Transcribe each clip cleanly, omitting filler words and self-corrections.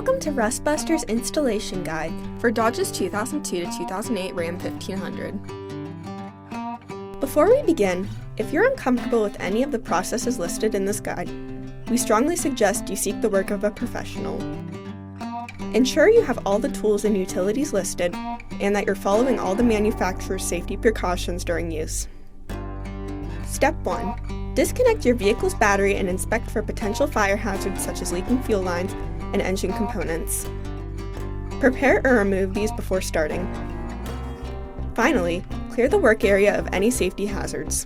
Welcome to Rustbuster's installation guide for Dodge's 2002 to 2008 Ram 1500. Before we begin, if you're uncomfortable with any of the processes listed in this guide, we strongly suggest you seek the work of a professional. Ensure you have all the tools and utilities listed and that you're following all the manufacturer's safety precautions during use. Step 1. Disconnect your vehicle's battery and inspect for potential fire hazards such as leaking fuel lines and engine components. Prepare or remove these before starting. Finally, clear the work area of any safety hazards.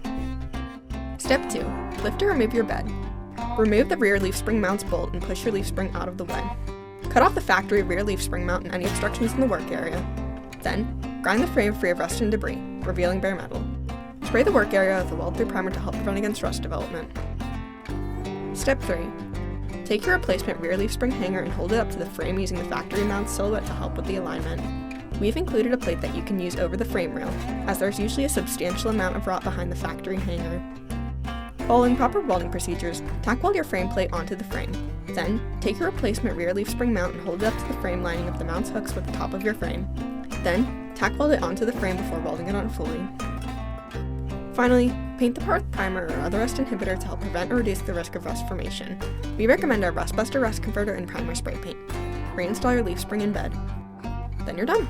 Step 2. Lift or remove your bed. Remove the rear leaf spring mount's bolt and push your leaf spring out of the way. Cut off the factory rear leaf spring mount and any obstructions in the work area. Then, grind the frame free of rust and debris, revealing bare metal. Spray the work area with a weld-through primer to help prevent against rust development. Step 3. Take your replacement rear leaf spring hanger and hold it up to the frame using the factory mount silhouette to help with the alignment. We've included a plate that you can use over the frame rail, as there's usually a substantial amount of rot behind the factory hanger. Following proper welding procedures, tack weld your frame plate onto the frame. Then, take your replacement rear leaf spring mount and hold it up to the frame lining of the mount's hooks with the top of your frame. Then, tack weld it onto the frame before welding it on fully. Finally, paint the part with primer or other rust inhibitor to help prevent or reduce the risk of rust formation. We recommend our Rustbuster Rust Converter and Primer Spray Paint. Reinstall your leaf spring in bed. Then you're done!